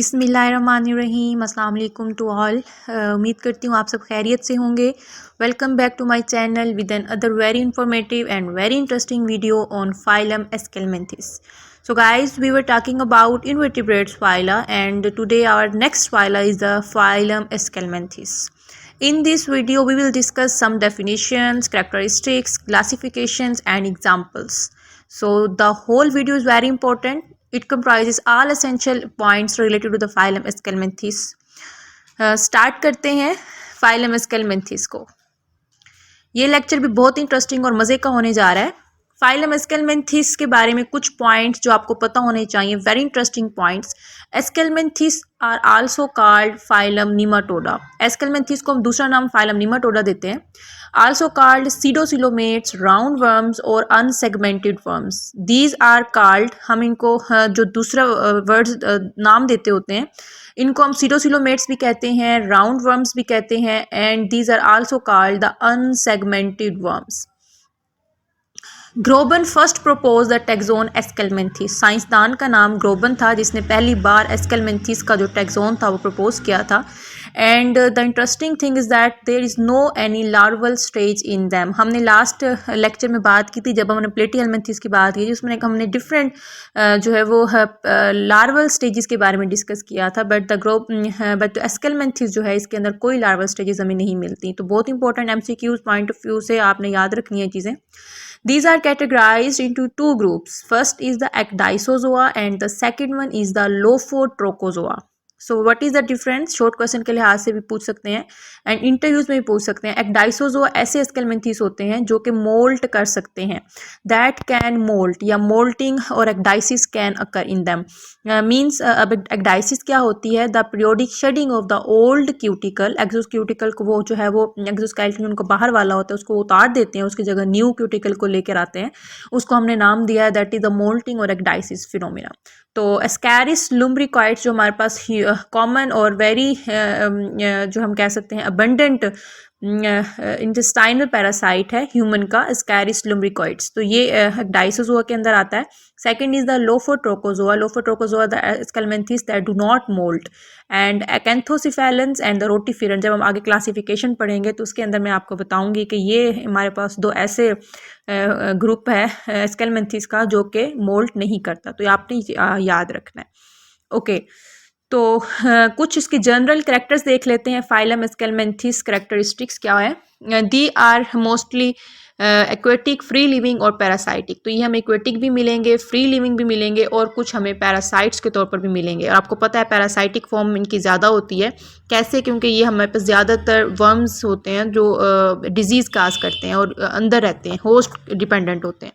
बिस्मिल्लाहिर्रहमानिर्रहीम अस्सलाम वालेकुम टू ऑल। उम्मीद करती हूँ आप सब खैरियत से होंगे। Welcome back to my channel with another very informative and very interesting video on phylum Aschelminthes. So guys, we were talking about invertebrates phyla, and today our next phyla is the phylum Aschelminthes. In this video we will discuss some definitions, characteristics, classifications and examples. So the whole video is very important. It comprises all essential points related to the phylum Aschelminthes. Start करते हैं phylum Aschelminthes को। ये lecture भी बहुत interesting और मज़े का होने जा रहा है। phylum Aschelminthes के बारे में कुछ पॉइंट्स जो आपको पता होने चाहिए, very interesting points. Aschelminthes are also called phylum Nematoda. Aschelminthes को हम दूसरा नाम phylum Nematoda देते हैं। Also called pseudocoelomates, roundworms और unsegmented worms. These are called, हम इनको जो दूसरा वर्ड्स नाम देते होते हैं, इनको हम pseudocoelomates भी कहते हैं, roundworms भी कहते हैं, and these are also called the unsegmented worms. Grobben first propose the taxon Aschelminthes. साइंसदान का नाम ग्रोबन था जिसने पहली बार एस्केलमेंथीस का जो टैक्सोन था वो प्रपोज किया था। And the interesting thing is that there is no any larval stage in them. हमने लास्ट लेक्चर में बात की थी, जब हमने प्लेटीहेल्मिंथीस की बात की थी, उसमें हमने डिफरेंट जो है वो लार्वल स्टेजेस के बारे में डिस्कस किया था। बट एस्केलमेंथीस जो है इसके अंदर कोई लार्वल स्टेजेस हमें नहीं मिलती। तो बहुत important MCQs point of view से आपने याद रखनी है चीज़ें। These are categorized into two groups. First is the Ecdysozoa and the second one is the Lophotrochozoa. So what is the difference? Short question के लिहाज से भी पूछ सकते हैं एंड इंटरव्यूज में भी पूछ सकते हैं। Ecdysozoa ऐसे एस्केलमेंथीस होते हैं जो कि मोल्ट कर सकते हैं, दैट कैन मोल्ट, या मोल्टिंग और ecdysis can occur in them. Means अब एक्डाइसिस क्या होती है? The periodic shedding of the old cuticle. Exocuticle को वो जो है वो एक्सोस्केलेटन उनका बाहर वाला होता है उसको उतार देते हैं, उसकी जगह न्यू क्यूटिकल को लेकर आते हैं। उसको हमने नाम दिया है दैट इज द मोल्टिंग और एक्डाइसिस फिनोमिना। तो एस्कैरिस लुम्ब्रिकॉइड्स जो हमारे पास कॉमन और वेरी जो हम कह सकते हैं अबंडेंट इंटेस्टाइनल पैरासाइट है ह्यूमन का, एस्कैरिस लुम्ब्रिकॉइड्स। तो ये डाइसोजोआ के अंदर आता है। Second is the Lophotrochozoa. Lophotrochozoa the Aschelminthes that do not moult, and acanthocephalans and the rotiferan. जब हम आगे क्लासिफिकेशन पढ़ेंगे तो उसके अंदर मैं आपको बताऊंगी कि ये हमारे पास दो ऐसे ग्रुप है एस्केलमेंथीस का जो कि मोल्ट नहीं करता। तो ये आपने याद रखना है। ओके, तो कुछ इसके जनरल कैरेक्टर्स देख लेते हैं। फाइलम एस्केलमेंथीस कैरेक्टरिस्टिक्स क्या है? They are mostly aquatic, free living और पैरासाइटिक। तो ये हमें एक्वेटिक भी मिलेंगे, फ्री लिविंग भी मिलेंगे और कुछ हमें पैरासाइट्स के तौर पर भी मिलेंगे। और आपको पता है पैरासाइटिक फॉर्म इनकी ज़्यादा होती है। कैसे? क्योंकि ये हमारे पास ज़्यादातर वर्म्स होते हैं जो डिजीज़ काज करते हैं और अंदर रहते हैं, होस्ट डिपेंडेंट होते हैं।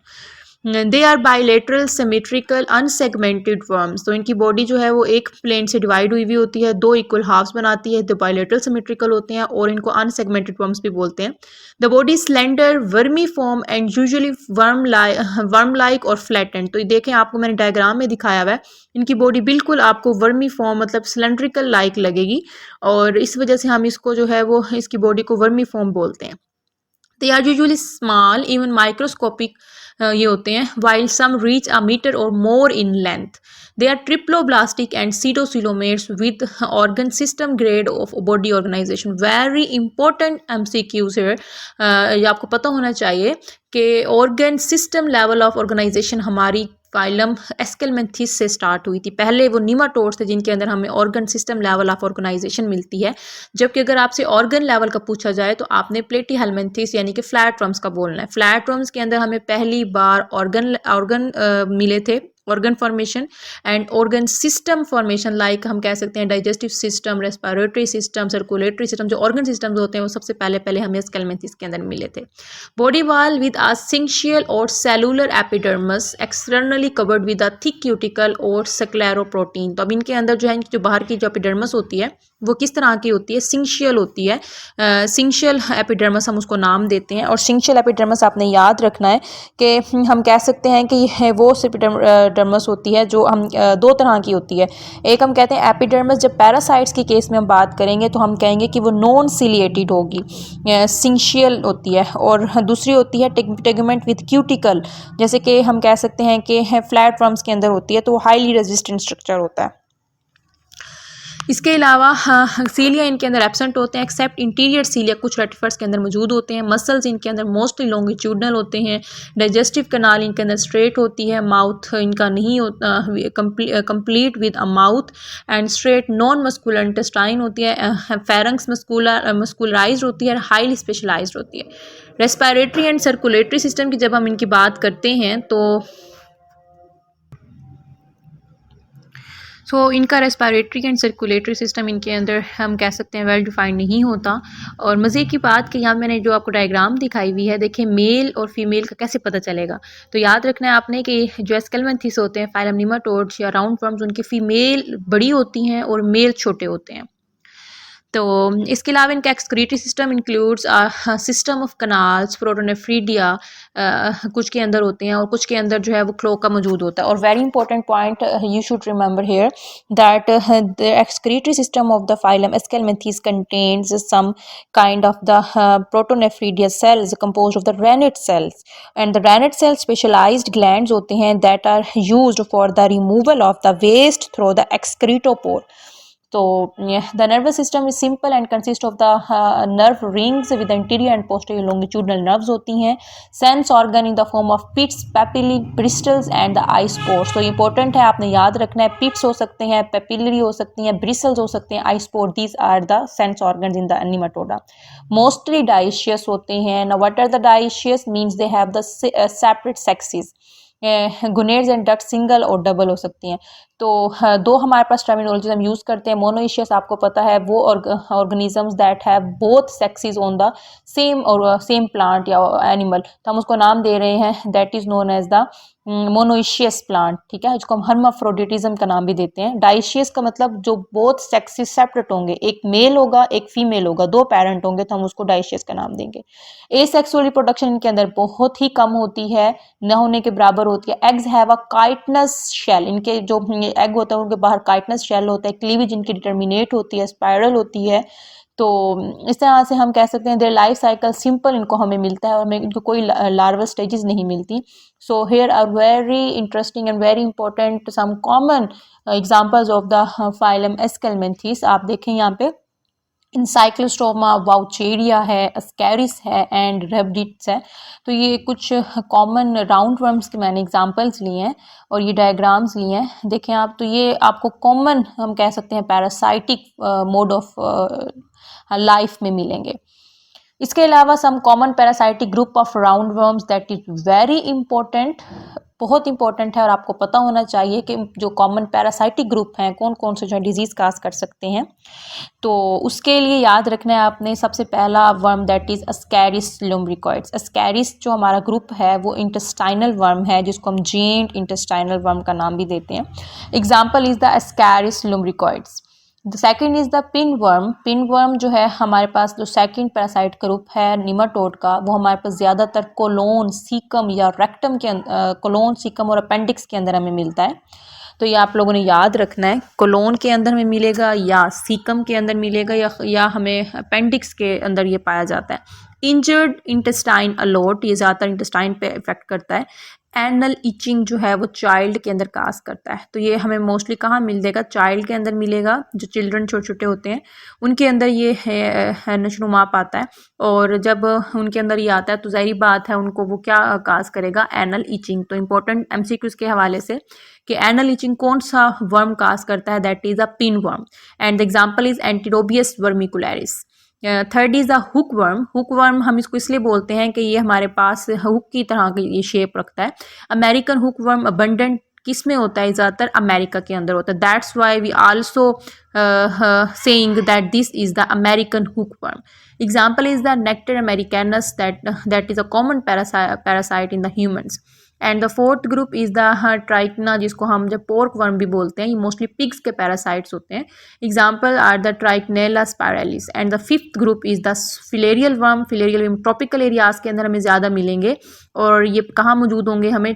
They are bilateral symmetrical unsegmented worms. तो इनकी बॉडी जो है वो एक प्लेन से डिवाइड हुई होती है, दो इक्वल हाफ्स बनाती है। द बाइलेटरल सिमेट्रिकल होते हैं और इनको अनसेगमेंटेड वर्म्स भी बोलते हैं। The body slender, vermi form and usually worm like और फ्लैटेंड। तो ये देखें, आपको मैंने डायग्राम में दिखाया हुआ है, इनकी बॉडी बिल्कुल आपको वर्मी फॉर्म मतलब सिलेंड्रिकल लाइक लगेगी और इस वजह से हम इसको जो है वो इसकी बॉडी को वर्मी फॉर्म बोलते हैं। They are usually small, even microscopic ये होते हैं, while some reach a metre और more in length. They are triploblastic and pseudocoelomates with organ system grade of body organisation. Very important MCQs है, ये आपको पता होना चाहिए कि organ system level of organisation हमारी फाइलम एस्केलमेंथीस से स्टार्ट हुई थी। पहले वो निमाटोड्स थे जिनके अंदर हमें organ system level of organisation मिलती है, जबकि अगर आपसे ऑर्गन लेवल का पूछा जाए तो आपने प्लेटीहेल्मिन्थीस यानी कि फ्लैट वर्म्स का बोलना है। फ्लैट वर्म्स के अंदर हमें पहली बार ऑर्गन मिले थे, organ formation and organ system formation, like हम कह सकते हैं digestive system, respiratory system, circulatory system. जो ऑर्गन सिस्टम्स होते हैं वो सबसे पहले हमें एस्केलमेंथीस के अंदर मिले थे। बॉडी वॉल विद अ सिंक्शियल और cellular epidermis externally covered with a thick cuticle और स्क्लेरोप्रोटीन। तो अब इनके अंदर जो है इनकी जो बाहर की जो एपिडर्मस होती है वो किस तरह की होती है? सिंक्शियल होती है। सिंक्शियल एपिडर्मस हम उसको नाम देते हैं। और सिंक्शियल एपिडर्मस आपने याद रखना है कि हम कह सकते हैं कि यह वो एपिडर्मस होती है जो हम दो तरह की होती है। एक हम कहते हैं एपिडर्मस, जब पैरासाइट्स की केस में हम बात करेंगे तो हम कहेंगे कि वो नॉन सिलिएटेड होगी, सिंक्शियल होती है। और दूसरी होती है टेगुमेंट विद क्यूटिकल, जैसे कि हम कह सकते हैं कि फ्लैट वर्म्स के अंदर होती है, तो हाईली रेजिस्टेंट स्ट्रक्चर होता है। इसके अलावा सीलिया इनके अंदर एब्सेंट होते हैं एक्सेप्ट इंटीरियर सीलिया, कुछ रेटिफर्स के अंदर मौजूद होते हैं। मसल्स इनके अंदर मोस्टली लॉन्गिट्यूडनल होते हैं। डाइजेस्टिव कनाल इनके अंदर स्ट्रेट होती है। माउथ इनका नहीं होता complete with a mouth and straight. Non muscular intestine होती है। फेरेंक्स मस्कुलराइज्ड होती है, हाईली स्पेशलाइज्ड होती है। रेस्पिरेटरी एंड सर्कुलेटरी सिस्टम की जब हम इनकी बात करते हैं तो इनका रेस्पिरेटरी एंड सर्कुलेटरी सिस्टम इनके अंदर हम कह सकते हैं वेल डिफाइंड नहीं होता। और मज़े की बात कि यहाँ मैंने जो आपको डायग्राम दिखाई हुई है, देखिए मेल और फीमेल का कैसे पता चलेगा। तो याद रखना है आपने कि जो एस्केलमेंथिस होते हैं, फाइलम नीमाटोड्स या राउंड वर्म्स, उनकी फीमेल बड़ी होती हैं और मेल छोटे होते हैं। तो इसके अलावा इनका excretory system includes system of canals, protonephridia कुछ के अंदर होते हैं और कुछ के अंदर जो है वो क्लोका मौजूद होता है। और very important point you should remember here that the excretory system of the phylum Aschelminthes contains some kind of the protonephridia cells composed of the renette cells and the renette cells specialised glands होते हैं that are used for the removal of the waste through the excretory pore. तो the nervous system is simple and consists of the nerve rings with anterior and posterior longitudinal nerves होती हैं। sense organ in the form of pits, papillae, bristles and the eye spores। तो important है, आपने याद रखना है, pits हो सकते हैं, papillary हो सकती हैं, bristles हो सकते हैं, eye spore, these are the sense organs in the nematoda। mostly dioecious होते हैं। now what are the dioecious means they have the separate sexes। Gonads and duct single और डबल हो सकती हैं। तो दो हमारे पास टर्मिनोलॉजी हम यूज़ करते हैं। मोनोइशियस आपको पता है वो organisms that have both sexes on the same plant या एनिमल, तो हम उसको नाम दे रहे हैं that is known as the monoecious plant, ठीक है, जिसको हम हर्माफ्रोडिटिज्म का नाम भी देते हैं। डाइशियस का मतलब जो बोथ सेक्सेस सेपरेट होंगे, एक मेल होगा एक फीमेल होगा, दो पेरेंट होंगे, तो हम उसको डाइशियस का नाम देंगे। एसेक्सुअल रिप्रोडक्शन इनके अंदर बहुत ही कम होती है, न होने के बराबर होती है। Eggs have a chitinous shell, इनके जो एग होता है उनके बाहर काइटनस शेल होता है। क्लीवेज इनकी डिटर्मिनेट होती है, स्पाइरल होती है। तो इस तरह से हम कह सकते हैं देयर लाइफ साइकिल सिंपल इनको हमें मिलता है और हमें इनको कोई लार्वल स्टेजेस नहीं मिलती। So here are very interesting and very important some common examples of the phylum Aschelminthes. आप देखें यहाँ पे इनसाइक्लोस्टोमा, वाउचेरिया है, अस्कैरिस है एंड रेबडिट्स है। तो ये कुछ कॉमन राउंड वर्म्स के मैंने एग्जांपल्स लिए हैं और ये डायग्राम्स लिए हैं, देखें आप। तो ये आपको कॉमन हम कह सकते हैं पैरासाइटिक मोड ऑफ लाइफ में मिलेंगे। इसके अलावा some common parasitic group of round worms that is very important, बहुत इंपॉर्टेंट है और आपको पता होना चाहिए कि जो कॉमन पैरासाइटिक ग्रुप हैं कौन कौन से जो डिजीज़ काज कर सकते हैं। तो उसके लिए याद रखना है आपने सबसे पहला वर्म दैट इज़ अस्कैरिस लुम्ब्रिकॉइड्स। अस्कैरिस जो हमारा ग्रुप है वो इंटेस्टाइनल वर्म है जिसको हम जेंट इंटेस्टाइनल वर्म का नाम भी देते हैं। Example is the Ascaris lumbricoides. The second is the pinworm. Pinworm जो है हमारे पास जो सेकेंड पैरासाइट ग्रुप है निमाटोड का, वो हमारे पास ज़्यादातर कोलोन, सीकम या रेक्टम के कोलोन, सीकम और अपेंडिक्स के अंदर हमें मिलता है। तो ये आप लोगों ने याद रखना है, कोलोन के अंदर हमें मिलेगा या सीकम के अंदर मिलेगा या हमें अपेंडिक्स के अंदर ये पाया जाता है। इंजर्ड इंटेस्टाइन अलॉट, ये ज़्यादातर इंटेस्टाइन पे इफेक्ट करता है। एनल इचिंग जो है वो चाइल्ड के अंदर काज करता है। तो ये हमें मोस्टली कहाँ मिलेगा, चाइल्ड के अंदर मिलेगा। जो चिल्ड्रन छोटे छोटे होते हैं उनके अंदर ये है नशनुमा पाता है और जब उनके अंदर ये आता है तो ज़ाहिर बात है उनको वो क्या काज करेगा, एनल इचिंग। तो इंपॉर्टेंट एमसीक्यूज़ के हवाले से कि एनल इचिंग कौन सा वर्म काज करता है, that is a pinworm and the example is Enterobius vermicularis. Third is the hookworm. Hook worm हम इसको इसलिए बोलते हैं कि ये हमारे पास हुक की तरह की ये शेप रखता है। अमेरिकन हुक वर्म अबंडेंट किस में होता है, ज़्यादातर अमेरिका के अंदर होता है। That's why we also saying that this is the American hookworm. Example is the Necator americanus that is a common parasite in the humans. And the fourth group is the Trichina, जिसको हम जब pork worm भी बोलते हैं। ये mostly pigs के parasites होते हैं। Example are the trichinella spiralis. And the fifth group is the filarial worm. Filarial worm tropical areas के अंदर हमें ज़्यादा मिलेंगे और ये कहाँ मौजूद होंगे, हमें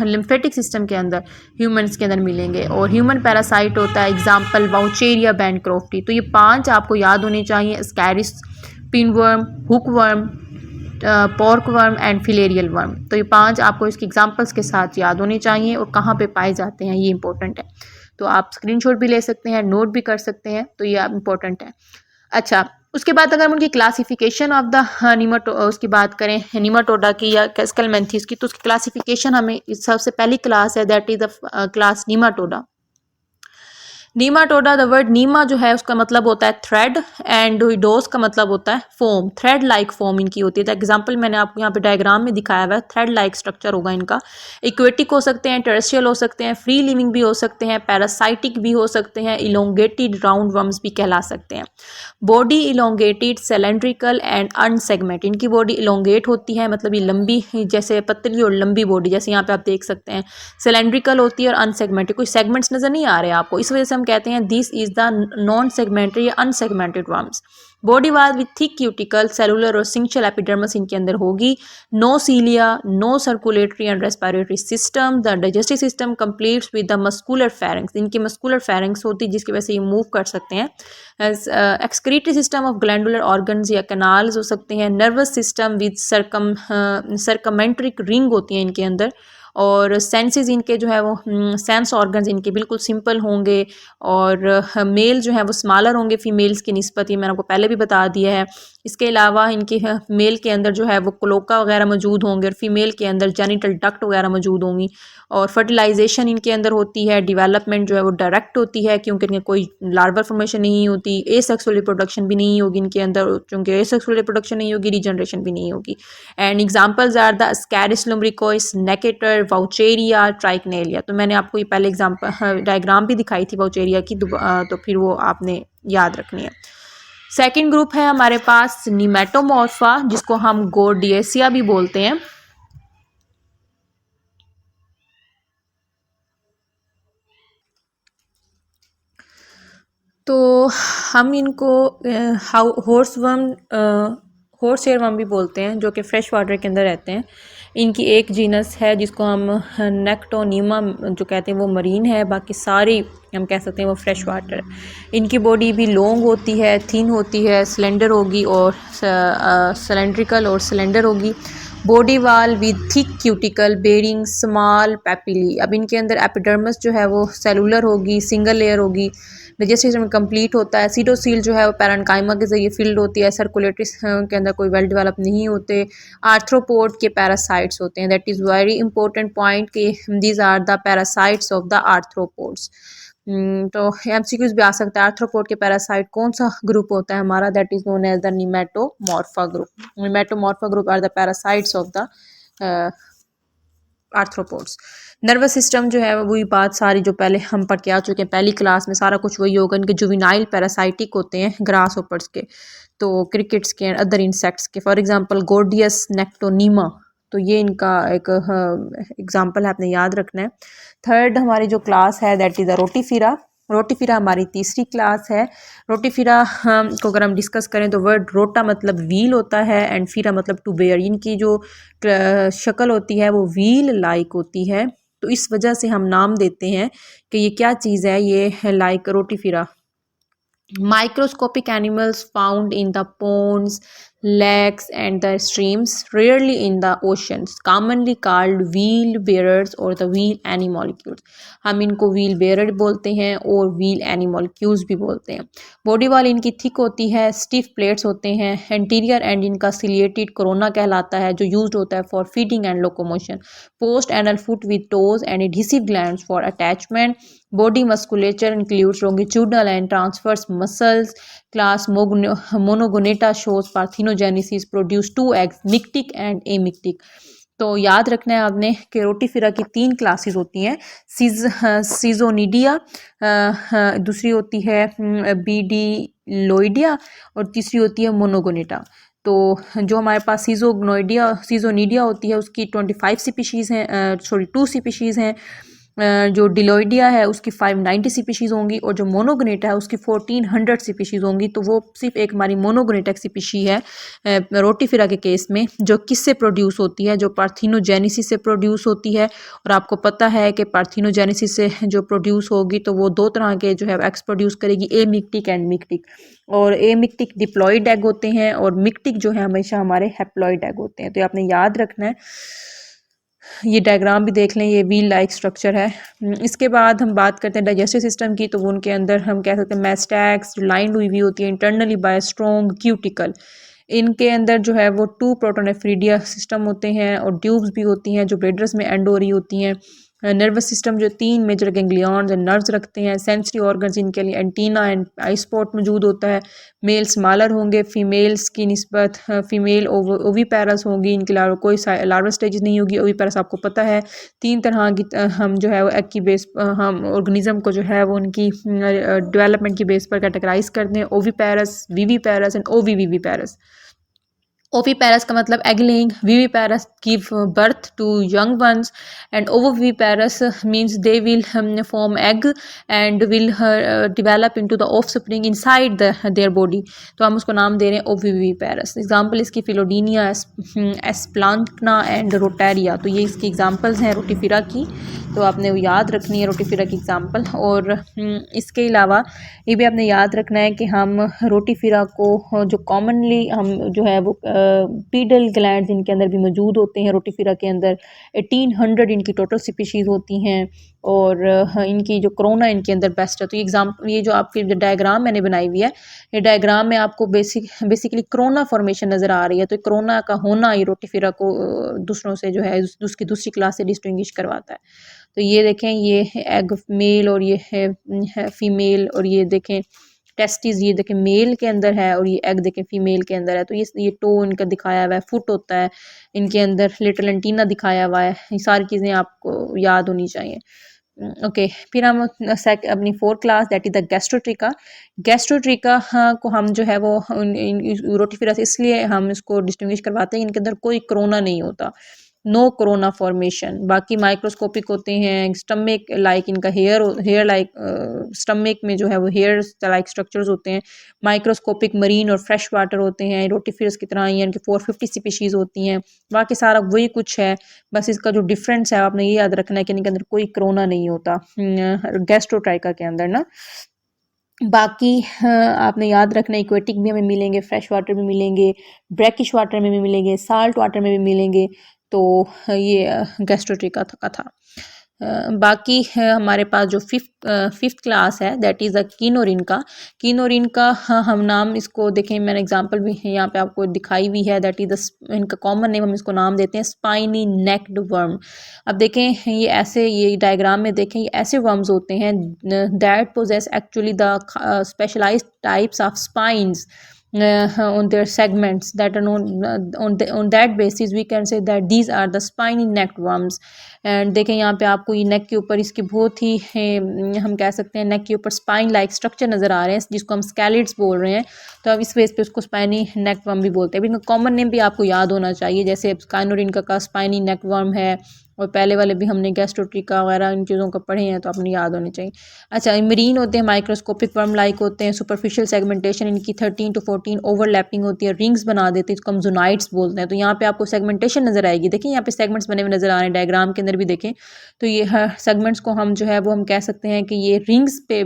लिम्फेटिक सिस्टम के अंदर, ह्यूमन्स के अंदर मिलेंगे और ह्यूमन पैरासाइट होता है। Example wuchereria bancrofti. तो ये 5 आपको याद होने चाहिए, ascaris, pin worm, hook worm, pork worm and filarial worm. तो ये 5 आपको इसके एग्जांपल्स के साथ याद होने चाहिए और कहाँ पे पाए जाते हैं ये इंपॉर्टेंट है। तो आप स्क्रीनशॉट भी ले सकते हैं, नोट भी कर सकते हैं, तो ये आप इम्पोर्टेंट है। अच्छा, उसके बाद अगर हम उनकी क्लासिफिकेशन ऑफ द उसकी बात करें निमाटोडा की या स्केलमेंथीज की, तो उसकी क्लासिफिकेशन हमें सबसे पहली क्लास है that is the class nematoda. Nematoda, the word nema जो है उसका मतलब होता है थ्रेड एंड डोस का मतलब होता है फोम, थ्रेड लाइक फोम इनकी होती है। तो एग्जांपल मैंने आपको यहाँ पे डायग्राम में दिखाया हुआ है, थ्रेड लाइक स्ट्रक्चर होगा इनका। इक्वेटिक हो सकते हैं, टेरेस्ट्रियल हो सकते हैं, फ्री लिविंग भी हो सकते हैं, पैरासाइटिक भी हो सकते हैं, इलोंगेटेड राउंड वर्म्स भी कहला सकते हैं। बॉडी इलोंगेटेड, सिलेंड्रिकल एंड अनसेगमेंट, इनकी बॉडी इलोंगेट होती है, मतलब ये लंबी जैसे पतली और लंबी बॉडी, जैसे यहाँ पे आप देख सकते हैं। सिलेंड्रिकल होती है और अनसेगमेंटेड, कोई सेगमेंट्स नजर नहीं आ रहे आपको, इस वजह से हम कहते हैं this is the non segmented या unsegmented worms. Body wall with thick cuticle, cellular और सिंक्शल एपिडर्मिस इनके अंदर होगी। No cilia, no circulatory and respiratory system. The digestive system completes with the muscular pharynx, इनकी मस्कुलर फेरिंक्स होती है जिसकी वजह से ये मूव कर सकते हैं। Excretory system of glandular organs या कैनाल्स हो सकते हैं। नर्वस सिस्टम विद सर्कमेंट्रिक रिंग होती है इनके अंदर। और सेंसेस इनके जो है वो सेंस ऑर्गन्स इनके बिल्कुल सिंपल होंगे। और मेल जो है वो स्मॉलर होंगे फीमेल्स की निस्बत, ये मैंने आपको पहले भी बता दिया है। इसके अलावा इनके मेल के अंदर जो है वो क्लोका वगैरह मौजूद होंगे और फीमेल के अंदर जेनिटल डक्ट वगैरह मौजूद होंगी। और फर्टिलाइजेशन इनके अंदर होती है, डेवलपमेंट जो है वो डायरेक्ट होती है क्योंकि इनके कोई लार्वल फॉर्मेशन नहीं होती। एसेक्सुअल रिप्रोडक्शन भी नहीं होगी इनके अंदर, क्योंकि एसेक्सुअल रिप्रोडक्शन नहीं होगी, रीजनरेशन भी नहीं होगी। And examples are the ascaris lumbricoides, necator, wuchereria, trichinella. तो मैंने आपको ये पहले एग्जाम्पल डायग्राम भी दिखाई थी वाउचेरिया की, तो फिर वो आपने याद रखनी है। सेकेंड ग्रुप है हमारे पास निमेटोमॉर्फा, जिसको हम गोर्डिएसिया भी बोलते हैं। तो हम इनको हॉर्स एयरवर्म भी बोलते हैं, जो कि फ्रेश वाटर के अंदर रहते हैं। इनकी एक जीनस है जिसको हम नेक्टोनीमा जो कहते हैं वो मरीन है, बाकी सारी हम कह सकते हैं वो फ्रेश वाटर है। इनकी बॉडी भी लॉन्ग होती है, थिन होती है, सिलेंडर होगी और सिलेंड्रिकल और सिलेंडर होगी। Body wall with thick cuticle bearing small papillae. अब इनके अंदर एपिडर्मिस जो है वो सेलुलर होगी, सिंगल लेयर होगी। डाइजेस्टिव सिस्टम कंप्लीट होता है। सीटोसील जो है वो पैरेन्काइमा के जरिए फिल्ड होती है। सर्कुलेटरी के अंदर कोई वेल डेवलप नहीं होते। आर्थ्रोपोड के पैरासाइट्स होते हैं, that is very important point कि these are the parasites of the arthropods. तो एमसीक्यूज भी आ सकता है, आर्थ्रोपोड के पैरासाइट कौन सा ग्रुप होता है हमारा, that is known as the nematomorpha group. Nematomorpha group are the parasites of the arthropods. Nervous system जो है वही बात सारी जो पहले हम पढ़ के आ चुके हैं पहली क्लास में, सारा कुछ वही होगा। इनके जुविनाइल पैरासाइटिक होते हैं ग्रास होपर्स के, तो क्रिकेट्स के अदर इंसेक्ट्स के, फॉर एग्जांपल गोर्डियस नेक्टोनीमा, तो ये इनका एक एग्जांपल है, आपने याद रखना है। थर्ड हमारी जो क्लास है दैट इज़ द रोटीफिरा। रोटीफिरा हमारी तीसरी क्लास है। रोटीफिरा को अगर हम डिस्कस करें तो वर्ड रोटा मतलब व्हील होता है एंड फिरा मतलब टू बेयर। इनकी जो शक्ल होती है वो व्हील लाइक होती है, तो इस वजह से हम नाम देते हैं कि ये क्या चीज़ है, ये है like रोटीफिरा। Microscopic animals found in the ponds, lakes and the streams, rarely in the oceans, commonly called wheel bearers or the wheel animalcules। हम इनको wheel bearer बोलते हैं और wheel animalcules भी बोलते हैं। बॉडी वाल इनकी थिक होती है, स्टिफ प्लेट्स होते हैं। एंटीरियर एंड इनका सिलिएटेड कोरोना कहलाता है, जो यूज्ड होता है for feeding and locomotion. Post anal foot with toes and adhesive glands for attachment. Body musculature includes longitudinal and transverse muscles. Class Monogoneta shows parthenogenesis, produce two eggs, मिक्टिक and amictic। तो याद रखना है आपने कि रोटीफिरा की तीन क्लासेस होती हैं, सीजोनिडिया, दूसरी होती है बीडीलोइडिया और तीसरी होती है मोनोगोनेटा। तो जो हमारे पास सीजोनिडिया होती है उसकी 25 स्पीशीज़ हैं, 2 स्पीशीज़ हैं। जो डिलोइडिया है उसकी 590 स्पीशीज़ होंगी और जो मोनोगोनेटा है उसकी 1400 स्पीशीज़ होंगी। तो वो सिर्फ एक हमारी मोनोगोनेटा स्पीशी है रोटीफिरा के केस में, जो किससे प्रोड्यूस होती है, जो पार्थिनोजेनेसिस से प्रोड्यूस होती है। और आपको पता है कि पार्थिनोजेनेसिस से जो प्रोड्यूस होगी तो वो दो तरह के जो है एक्स प्रोड्यूस करेगी, ए मिक्टिक एंड मिक्टिक। और ए मिक्टिक डिप्लॉइड एग होते हैं और मिक्टिक जो है हमेशा हमारे हैप्लॉइड एग होते हैं, तो ये आपने याद रखना है। ये डायग्राम भी देख लें, ये व्हील लाइक स्ट्रक्चर है। इसके बाद हम बात करते हैं डाइजेस्टिव सिस्टम की, तो उनके अंदर हम कह सकते हैं मैस्टैक्स जो लाइंड हुई हुई होती है इंटरनली बाय स्ट्रॉन्ग क्यूटिकल। इनके अंदर जो है वो 2 प्रोटोनेफ्रीडिया सिस्टम होते हैं और ट्यूब्स भी होती हैं जो ब्लेडर्स में एंड हो रही होती हैं। नर्वस सिस्टम जो 3 मेजर गैंग्लियॉन्स एंड नर्व्स रखते हैं। सेंसरी ऑर्गन्स इनके लिए एंटीना एंड आई स्पॉट मौजूद होता है। मेल स्मॉलर होंगे फीमेल्स की निस्बत, फीमेल ओवीपैरस होंगी, इनके अलावा कोई लार्वल स्टेज नहीं होगी। ओवीपैरस आपको पता है 3 तरह की हम जो है वो एग की बेस हम ऑर्गेनिज्म को जो है वो उनकी डेवलपमेंट की बेस पर कैटेगराइज करते हैं, ओवीपैरस, वीवीपैरस एंड ओवीवीवीपैरस। ओवीपैरस का मतलब egg laying, viviparous give birth to young ones and oviparous means they will form egg and will develop into the offspring inside their body. तो हम उसको नाम दे रहे हैं ओवीपैरस। एग्जांपल इसकी फिलोडीनिया, एस्प्लांटना एंड रोटेरिया। तो ये इसकी एग्जांपल्स हैं रोटिफिरा की, तो आपने वो याद रखनी है रोटिफिरा की एग्जांपल। और इसके अलावा ये भी आपने याद रखना है कि हम रोटिफिरा को जो कॉमनली हम जो है वो पीडल ग्लैंड्स इनके अंदर भी मौजूद होते हैं। रोटिफिरा के अंदर 1800 इनकी टोटल स्पीशीज़ होती हैं और इनकी जो कोरोना इनके अंदर बेस्ट है। तो ये जो आपकी जो डायग्राम मैंने बनाई हुई है, ये डायग्राम में आपको बेसिकली कोरोना फॉर्मेशन नज़र आ रही है। तो कोरोना का होना ये रोटिफिरा को दूसरों से जो है उसकी दूसरी क्लास से डिस्टिंग्विश करवाता है। तो ये देखें, ये एग मेल और ये है फीमेल, और ये देखें टेस्टिस, ये देखें मेल के अंदर है और ये एग देखें फीमेल के अंदर है। तो ये टो इनका दिखाया हुआ है, फुट होता है इनके अंदर, लिटिल एंटीना दिखाया हुआ है। ये सारी चीज़ें आपको याद होनी चाहिए। ओके, फिर हम अपनी 4th class that is the gastrotricha. Gastrotricha को हम जो है वो रोटिफिरा से इसलिए हम इसको डिस्टिंग्विश करवाते हैं, इनके अंदर कोई कोरोना नहीं होता, नो कोरोना फॉर्मेशन। बाकी माइक्रोस्कोपिक होते हैं, स्टमक लाइक इनका हेयर लाइक स्टमक में जो है वो हेयर लाइक स्ट्रक्चर्स होते हैं। माइक्रोस्कोपिक मरीन और फ्रेश वाटर होते हैं, रोटिफिरस की तरह ही इनकी 450 स्पीशीज़ होती हैं। बाकी सारा वही कुछ है, बस इसका जो डिफरेंस है आपने ये याद रखना है कि इनके अंदर कोई कोरोना नहीं होता गैस्ट्रोट्राइका के अंदर ना। बाकी आपने याद रखना एक्वेटिक भी हमें मिलेंगे, फ्रेश वाटर में मिलेंगे, ब्रैकिश वाटर में भी मिलेंगे, साल्ट वाटर में भी मिलेंगे। तो ये गैस्ट्रोट्रिका का था। बाकी हमारे पास जो फिफ्थ क्लास है दैट इज़ अ कीनोरिन का। कीनोरिन का हम नाम इसको देखें, मैंने एग्जांपल भी यहाँ पे आपको दिखाई हुई है, दैट इज़ इनका कॉमन नेम हम इसको नाम देते हैं स्पाइनी नेक्ड वर्म। अब देखें ये ऐसे, ये डायग्राम में देखें, ये ऐसे वर्म्स होते हैं that possess actually the specialised types of spines on their segments that are known on that basis we can say that these are the spiny necked worms। And देखें यहाँ पे आपको ये नेक के ऊपर इसकी बहुत ही हम कह सकते हैं नेक के ऊपर स्पाइन लाइक स्ट्रक्चर नज़र आ रहे हैं जिसको हम स्केलिड्स बोल रहे हैं। तो अब इस बेस पे उसको स्पाइनी नेक वर्म भी बोलते हैं। इनका कॉमन नेम भी आपको याद होना चाहिए, जैसे काइनोरिन का स्पाइनी नेक वर्म है, और पहले वाले भी हमने गैस्ट्रोट्रिका वगैरह इन चीज़ों को पढ़े हैं तो अपने याद होने चाहिए। अच्छा, मरीन होते हैं, माइक्रोस्कोपिक वर्म लाइक होते हैं, सुपरफिशियल सेगमेंटेशन इनकी 13 to 14 ओवरलैपिंग होती है, रिंग्स बना देते हैं, इसको हम जोनाइट्स बोलते हैं। तो यहाँ पे आपको सेगमेंटेशन नज़र आएगी, देखिए यहाँ पे सेगमेंट्स बने हुए नज़र आ रहे हैं, डायग्राम के अंदर भी देखें। तो ये सेगमेंट्स को हम जो है वो हम कह सकते हैं कि ये रिंग्स पे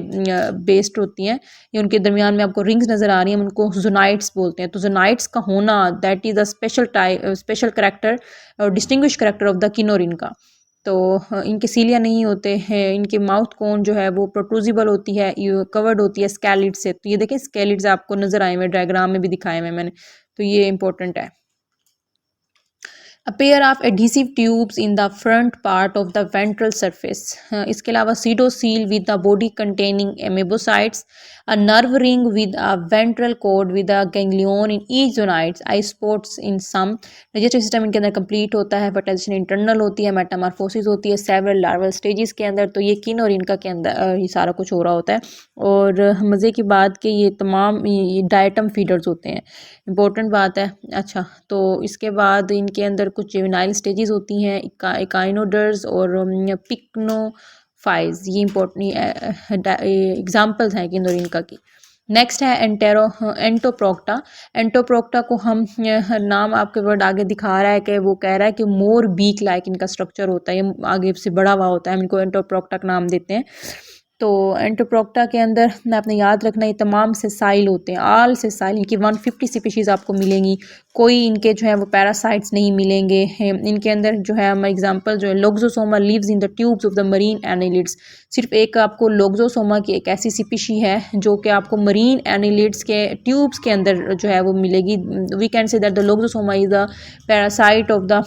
बेस्ड होती हैं, ये उनके दरमियान में आपको रिंग्स नज़र आ रही हैं, हम उनको जोनाइट्स बोलते हैं। तो जोनाइट्स का होना that is a special character और डिस्टिंग्विश करेक्टर ऑफ द किनोरिन का। तो इनके सीलिया नहीं होते हैं, इनके माउथ कोन जो है वो प्रोट्रूजिबल होती है, कवर्ड होती है स्केलिड से। तो ये देखें स्केलिड्स आपको नज़र आए हुए, डायग्राम में भी दिखाए हुए मैंने, तो ये इंपॉर्टेंट है। A pair of adhesive tubes in the front part of the ventral surface। इसके अलावा pseudocele with the body containing amoebocytes, a nerve ring with a ventral cord with a ganglion in each zonoids, eye spots in some। digestive system इनके अंदर complete होता है, fertilisation internal होती है, Metamorphosis होती है सेवरल लार्वल स्टेजेस के अंदर। तो ये किन और इनका के अंदर ये सारा कुछ हो रहा होता है। और मज़े की बात कि ये तमाम ये डायटम फीडर्स होते हैं, इंपॉर्टेंट बात है। अच्छा, तो इसके बाद इनके अंदर कुछ जुवेनाइल स्टेजेस होती हैं, इकाइनोडर्स और पिक्नोफाइज, ये इंपॉर्टेंट एग्जांपल्स हैं किनोरिनका की। नेक्स्ट है एंटोप्रोक्टा। एंटोप्रोक्टा को हम नाम आपके वर्ड आगे दिखा रहा है कि वो कह रहा है कि मोर बीक लाइक इनका स्ट्रक्चर होता है, ये आगे से बड़ा हुआ होता है, हम इनको एंटोप्रोक्टा का नाम देते हैं। तो एंटोप्रोक्टा के अंदर आपने याद रखना ये तमाम सेसाइल होते हैं, ऑल सेसाइल। इनकी 150 स्पीशीज़ आपको मिलेंगी, कोई इनके जो है वो पैरासाइट्स नहीं मिलेंगे। इनके अंदर जो है हमारा एग्जांपल जो है loxosoma lives in the tubes of the marine annelids. सिर्फ एक आपको लोक्सोसोमा की एक ऐसी स्पीशी है जो कि आपको मरीन एनिलिड्स के ट्यूब्स के अंदर जो है वो मिलेगी। We can say that the loxosoma is the parasite of the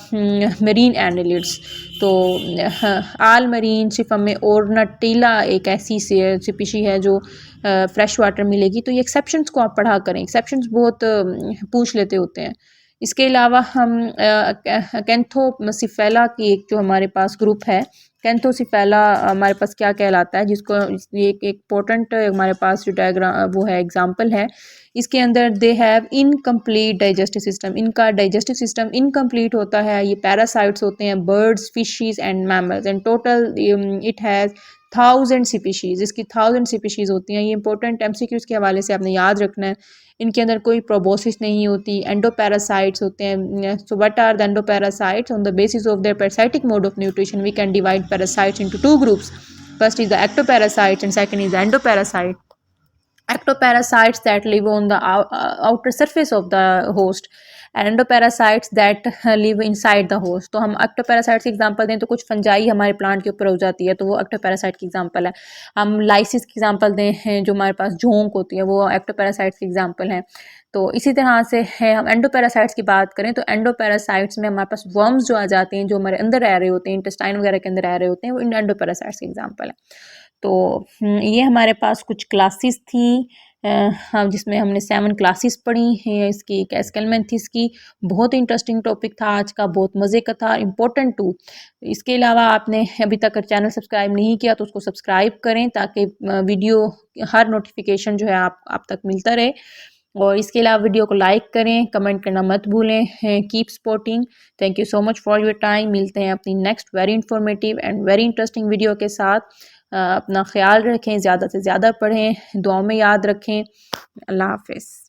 marine annelids. तो आल मरीन सिर्फ हमें ओर्नाटिला एक ऐसी स्पीशी है जो फ्रेश वाटर मिलेगी। तो ये एक्सेप्शंस को आप पढ़ा करें, एक्सेप्शंस बहुत पूछ लेते होते हैं। इसके अलावा हम कैंथोसिफेला की एक जो हमारे पास ग्रुप है, कैंथोसिफेला हमारे पास क्या कहलाता है, जिसको एक इम्पोर्टेंट हमारे पास जो डायग्राम वो है एग्जांपल है। इसके अंदर they have incomplete digestive system, इनका डाइजेस्टिव सिस्टम इनकम्प्लीट होता है। ये पैरासाइट्स होते हैं birds, fishes and mammals, and total it has 1000 species. इसकी 1000 स्पीशीज़ होती हैं। ये इंपॉर्टेंट एमसीक्यूज़ के हवाले से आपने याद रखना है। इनके अंदर कोई प्रोबोसिस नहीं होती, एंडोपैरासाइट्स होते हैं। So what are the endoparasites? On the basis of their parasitic mode of nutrition we can divide parasites into two groups. First is the ectoparasites and second is the endoparasite. Ectoparasites that live on the outer surface of the host, and endoparasites that live inside the host. तो हम ectoparasites की example दें तो कुछ fungi हमारे plant के ऊपर हो जाती है, तो वो ectoparasite की एग्जांपल है। हम लाइसिस की एग्जांपल दें जो हमारे पास झोंक होती है, वो ectoparasites की एग्जांपल है। तो इसी तरह से है हम एंडोपैरासाइट्स की बात करें तो एंडोपैरासाइट्स में हमारे पास वर्म्स जो आ जाते हैं, जो हमारे अंदर रह रहे होते हैं, इंटेस्टाइन वगैरह के अंदर रह रहे होते हैं, वो एंडोपैरासाइट्स की एग्जांपल है। तो ये हमारे पास कुछ क्लासेस थी हम जिसमें हमने 7 क्लासेस पढ़ी हैं इसकी एस्केलमेंथिस की। बहुत इंटरेस्टिंग टॉपिक था आज का, बहुत मज़े का था, इम्पोर्टेंट टू। इसके अलावा आपने अभी तक चैनल सब्सक्राइब नहीं किया तो उसको सब्सक्राइब करें ताकि वीडियो हर नोटिफिकेशन जो है आप तक मिलता रहे। और इसके अलावा वीडियो को लाइक करें, कमेंट करना मत भूलें। Keep supporting. Thank you so much for your time. मिलते हैं अपनी next very informative and very interesting video के साथ। अपना ख्याल रखें, ज़्यादा से ज़्यादा पढ़ें, दुआओं में याद रखें। अल्लाह हाफ़िज़।